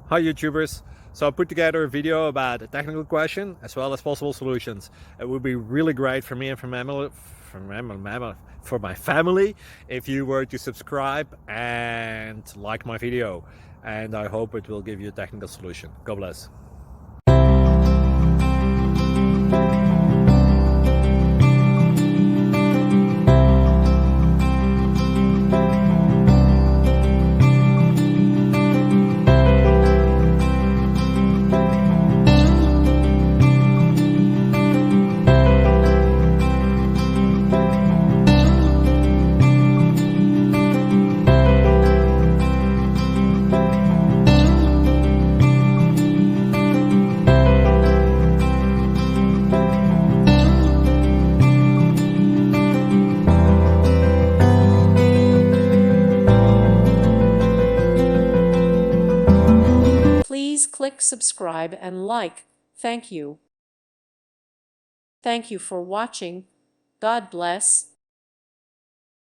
Hi YouTubers! So I put together a video about a technical question as well as possible solutions. It would be really great for me and for my family if you were to subscribe and like my video, and I hope it will give you a technical solution. God bless. Please click subscribe and like. Thank you. Thank you for watching. God bless.